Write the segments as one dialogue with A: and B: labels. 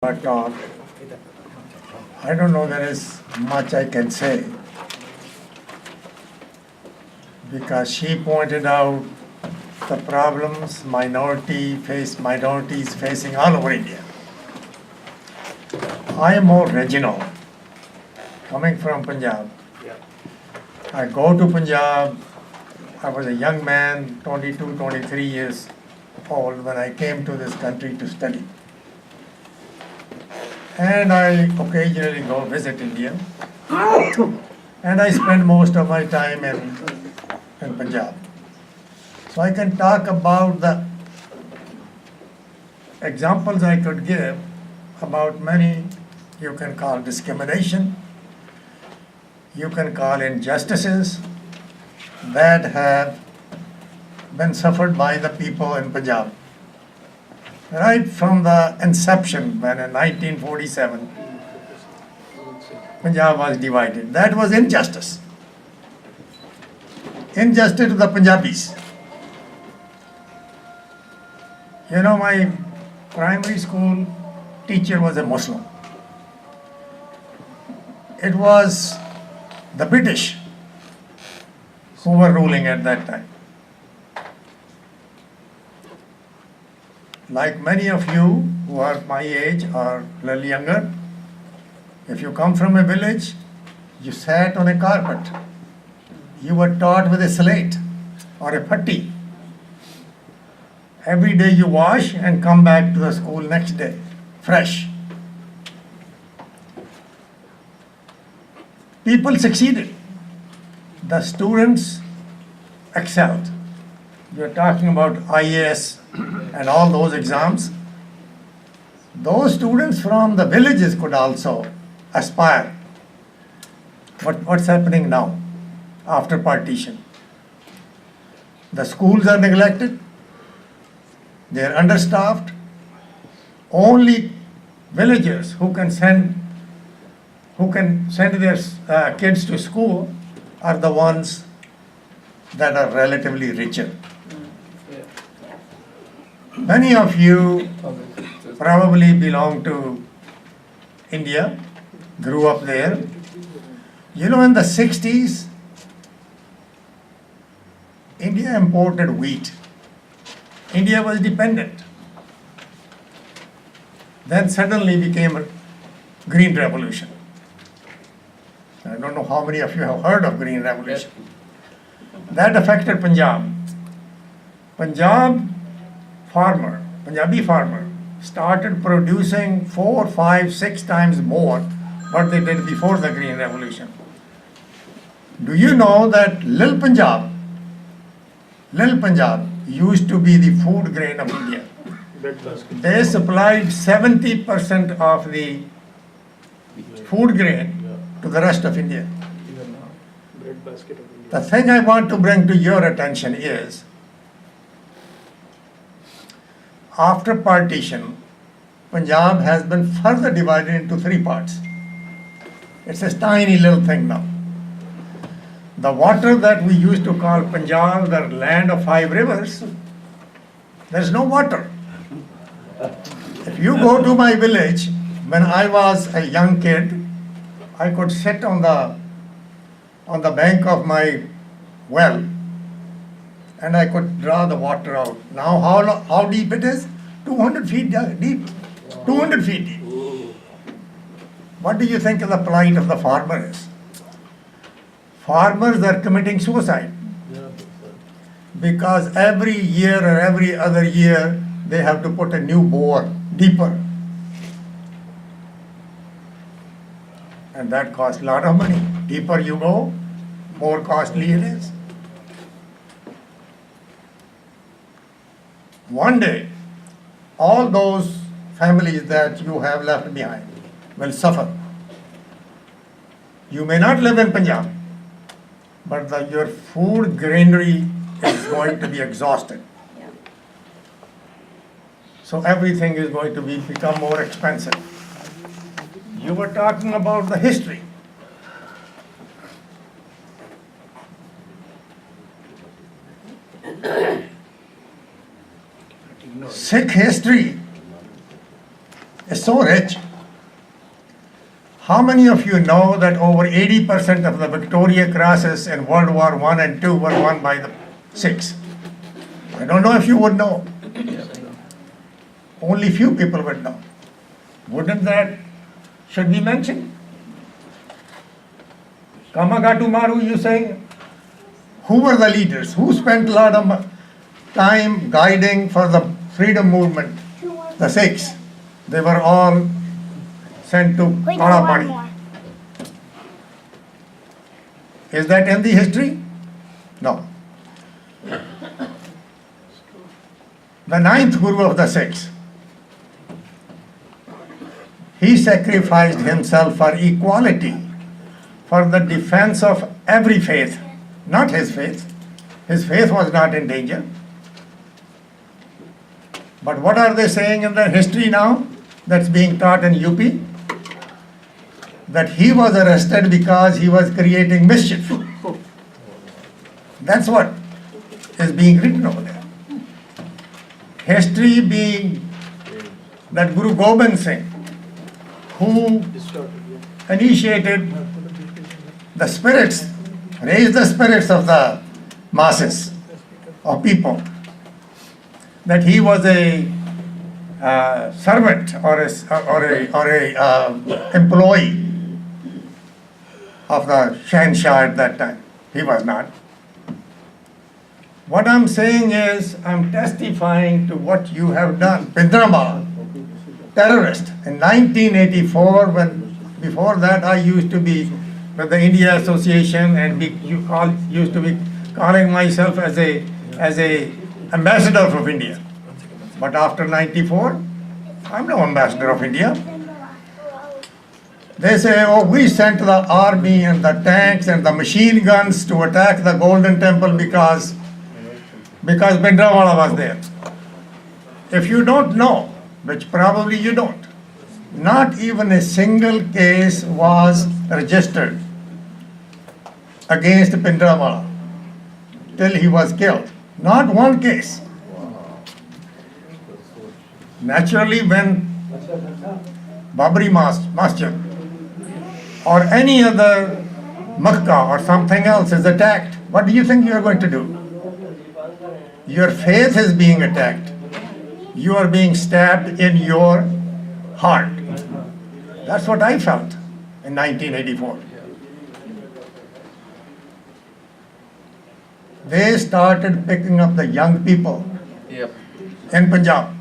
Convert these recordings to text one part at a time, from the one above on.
A: her talk. I don't know there is much I can say, because she pointed out the problems minorities facing all over India. I am more regional, coming from Punjab. I go to Punjab. I was a young man, 22, 23 years old, when I came to this country to study. And I occasionally go visit India. And I spend most of my time in Punjab. So I can talk about the examples I could give about many you can call discrimination, you can call injustices that have been suffered by the people in Punjab. Right from the inception, when in 1947, Punjab was divided. That was injustice. Injustice to the Punjabis. You know, my primary school teacher was a Muslim. It was the British who were ruling at that time. Like many of you who are my age or a little younger, if you come from a village, you sat on a carpet. You were taught with a slate or a putty. Every day you wash and come back to the school next day, fresh. People succeeded. The students excelled. You're talking about IAS and all those exams. Those students from the villages could also aspire. But what's happening now after partition? The schools are neglected. They're understaffed. Only villagers who can send their kids to school are the ones that are relatively richer. Many of you probably belong to India, grew up there. You know, in the 60s, India imported wheat. India was dependent. Then suddenly became a green revolution. I don't know how many of you have heard of green revolution. That affected Punjab. Punjabi farmer started producing 4, 5, 6 times more what they did before the green revolution. Do you know that Lil Punjab used to be the food grain of India? They supplied 70% of the food grain to the rest of India. The thing I want to bring to your attention is, after partition, Punjab has been further divided into 3 parts. It's a tiny little thing now. The water that we used to call Punjab, the land of 5 rivers, there's no water. If you go to my village, when I was a young kid, I could sit on the bank of my well and I could draw the water out. Now how deep it is? 200 feet deep. 200 feet deep. What do you think of the plight of the farmer is? Farmers are committing suicide because every year or every other year they have to put a new bore deeper. And that costs a lot of money. Deeper you go, more costly it is. One day, all those families that you have left behind will suffer. You may not live in Punjab, but your food granary is going to be exhausted. So everything is going to become more expensive. You were talking about the history. Sikh history is so rich. How many of you know that over 80% of the Victoria crosses in World War I and II were won by the Sikhs? I don't know if you would know. Only few people would know. Wouldn't that should be mentioned? Kamagatu Maru, you saying? Who were the leaders? Who spent a lot of time guiding for the freedom movement? The Sikhs. They were all sent to Kalapani. Is that in the history? No. The ninth Guru of the Sikhs, he sacrificed himself for equality, for the defense of every faith, not his faith. His faith was not in danger. But what are they saying in the history now that's being taught in UP? That he was arrested because he was creating mischief. That's what is being written over there. History being that Guru Gobind Singh, who initiated the spirits, raised the spirits of the masses, of people, that he was a servant or a employee of the Shahnshah at that time. He was not. What I'm saying is, I'm testifying to what you have done. Pindrama, terrorist. In 1984, when before that I used to be with the India Association and used to be calling myself as a ambassador of India. But after 94, I'm no ambassador of India. They say, oh, we sent the army and the tanks and the machine guns to attack the Golden Temple because Bhindranwala was there. If you don't know, which probably you don't, not even a single case was registered against Bhindranwala till he was killed. Not one case. Naturally, when Babri Masjid or any other Makkah or something else is attacked, what do you think you are going to do? Your faith is being attacked. You are being stabbed in your heart. That's what I felt in 1984. They started picking up the young people in Punjab.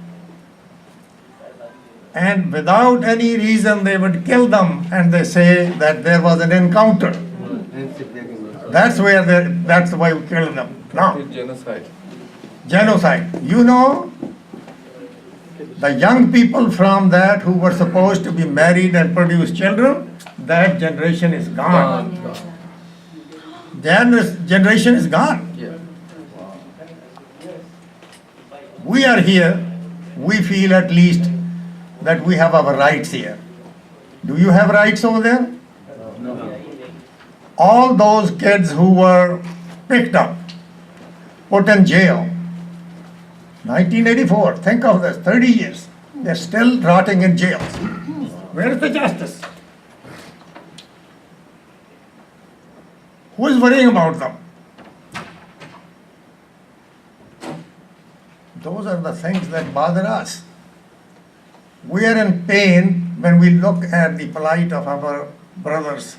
A: And without any reason, they would kill them, and they say that there was an encounter. That's why we killed them. Now, genocide. You know, the young people from that who were supposed to be married and produce children, that generation is gone. Generation is gone. We are here, we feel at least that we have our rights here. Do you have rights over there? No. All those kids who were picked up, put in jail, 1984, think of this, 30 years, they're still rotting in jails. Where is the justice? Who is worrying about them? Those are the things that bother us. We are in pain when we look at the plight of our brothers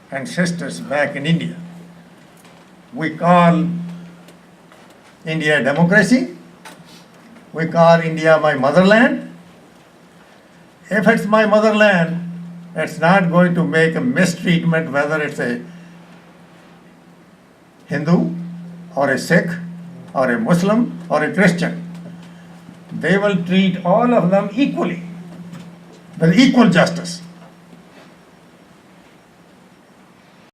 A: and sisters back in India. We call India a democracy. We call India my motherland. If it's my motherland, it's not going to make a mistreatment whether it's a Hindu or a Sikh or a Muslim or a Christian. They will treat all of them equally, with equal justice.